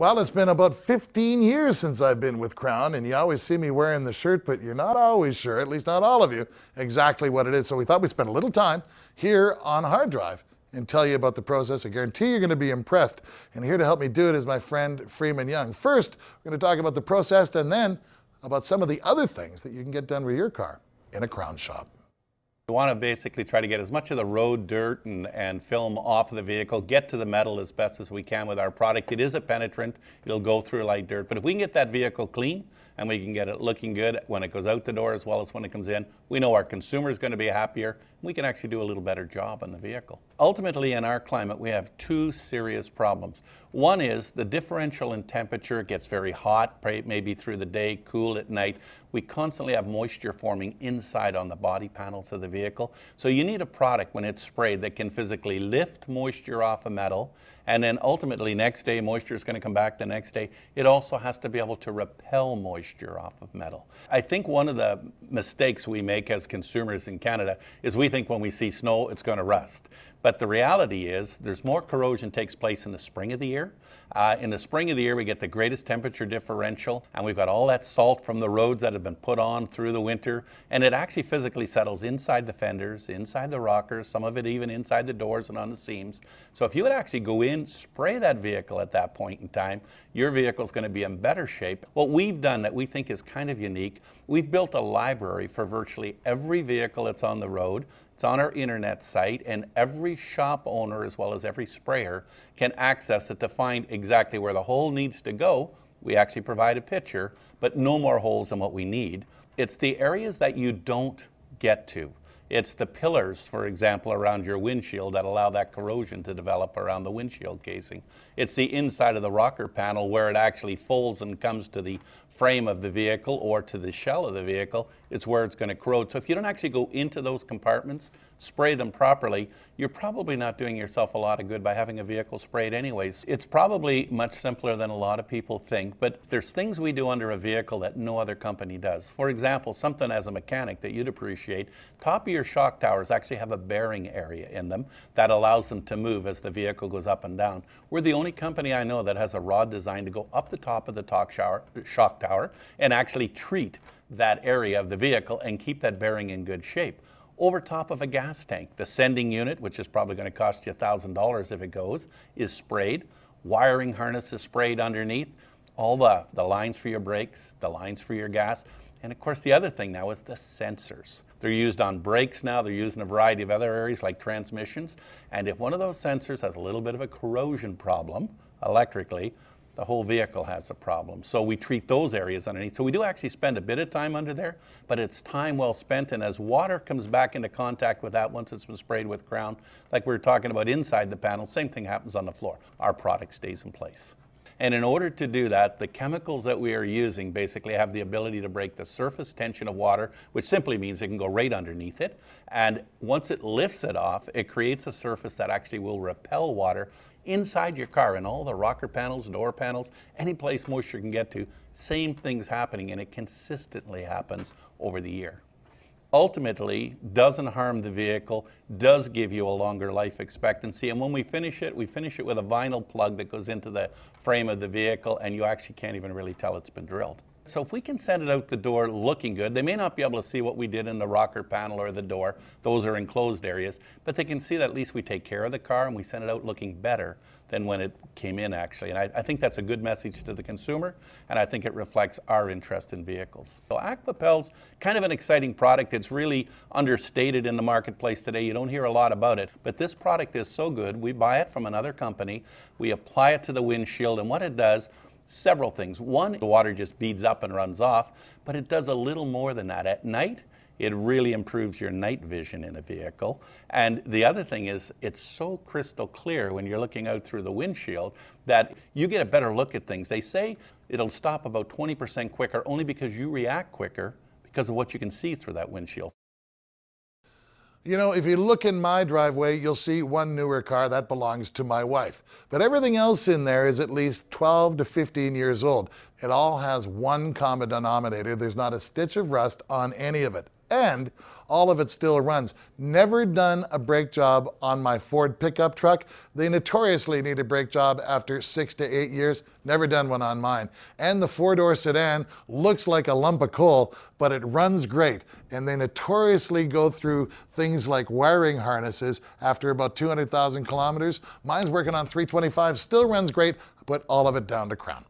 Well, it's been about 15 years since I've been with Krown, and you always see me wearing the shirt, but you're not always sure, at least not all of you, exactly what it is. So we thought we'd spend a little time here on Hard Drive and tell you about the process. I guarantee you're going to be impressed. And here to help me do it is my friend Freeman Young. First, we're going to talk about the process and then about some of the other things that you can get done with your car in a Krown shop. We want to basically try to get as much of the road dirt and film off of the vehicle, get to the metal as best as we can with our product. It is a penetrant. It'll go through like dirt. But if we can get that vehicle clean and we can get it looking good when it goes out the door as well as when it comes in, we know our consumer is going to be happier. We can actually do a little better job on the vehicle. Ultimately, in our climate, we have two serious problems. One is the differential in temperature. It gets very hot, maybe through the day, cool at night. We constantly have moisture forming inside on the body panels of the vehicle. So you need a product when it's sprayed that can physically lift moisture off of metal, and then ultimately next day moisture is going to come back the next day. It also has to be able to repel moisture off of metal. I think one of the mistakes we make as consumers in Canada is we think when we see snow it's going to rust. But the reality is there's more corrosion takes place in the spring of the year. In the spring of the year we get the greatest temperature differential, and we've got all that salt from the roads that have been put on through the winter, and it actually physically settles inside the fenders, inside the rockers, some of it even inside the doors and on the seams. So if you would actually go in, spray that vehicle at that point in time, your vehicle is going to be in better shape. What we've done that we think is kind of unique, we've built a library for virtually every vehicle that's on the road. It's on our internet site, and every shop owner as well as every sprayer can access it to find exactly where the hole needs to go. We actually provide a picture, but no more holes than what we need. It's the areas that you don't get to. It's the pillars, for example, around your windshield that allow that corrosion to develop around the windshield casing. It's the inside of the rocker panel where it actually folds and comes to the frame of the vehicle or to the shell of the vehicle. It's where it's going to corrode. So if you don't actually go into those compartments, spray them properly, you're probably not doing yourself a lot of good by having a vehicle sprayed anyways. It's probably much simpler than a lot of people think, but there's things we do under a vehicle that no other company does. For example, something as a mechanic that you'd appreciate, top of your shock towers actually have a bearing area in them that allows them to move as the vehicle goes up and down. We're the only company I know that has a rod designed to go up the top of the shock tower and actually treat that area of the vehicle and keep that bearing in good shape. Over top of a gas tank, the sending unit, which is probably going to cost you $1,000 if it goes, is sprayed. Wiring harness is sprayed underneath. All the lines for your brakes, the lines for your gas. And of course the other thing now is the sensors. They're used on brakes now, they're used in a variety of other areas like transmissions. And if one of those sensors has a little bit of a corrosion problem electrically, the whole vehicle has a problem. So we treat those areas underneath. So we do actually spend a bit of time under there, but it's time well spent. And as water comes back into contact with that once it's been sprayed with Krown, like we were talking about inside the panel, same thing happens on the floor. Our product stays in place. And in order to do that, the chemicals that we are using basically have the ability to break the surface tension of water, which simply means it can go right underneath it. And once it lifts it off, it creates a surface that actually will repel water inside your car, in all the rocker panels, door panels, any place moisture can get to. Same thing's happening, and it consistently happens over the year. Ultimately, doesn't harm the vehicle, does give you a longer life expectancy, and when we finish it with a vinyl plug that goes into the frame of the vehicle, and you actually can't even really tell it's been drilled. So if we can send it out the door looking good, they may not be able to see what we did in the rocker panel or the door. Those are enclosed areas, but they can see that at least we take care of the car and we send it out looking better than when it came in actually. And I think that's a good message to the consumer, and I think it reflects our interest in vehicles. So Aquapel's kind of an exciting product. It's really understated in the marketplace today. You don't hear a lot about it, but this product is so good. We buy it from another company. We apply it to the windshield, and what it does, several things. One, the water just beads up and runs off, but it does a little more than that. At night, it really improves your night vision in a vehicle. And the other thing is, it's so crystal clear when you're looking out through the windshield that you get a better look at things. They say it'll stop about 20% quicker only because you react quicker because of what you can see through that windshield. You know, if you look in my driveway, you'll see one newer car that belongs to my wife. But everything else in there is at least 12 to 15 years old. It all has one common denominator. There's not a stitch of rust on any of it. and all of it still runs. Never done a brake job on my Ford pickup truck. They notoriously need a brake job after 6 to 8 years. Never done one on mine. And the four-door sedan looks like a lump of coal, but it runs great. And they notoriously go through things like wiring harnesses after about 200,000 kilometers. Mine's working on 325, still runs great. I put all of it down to Krown.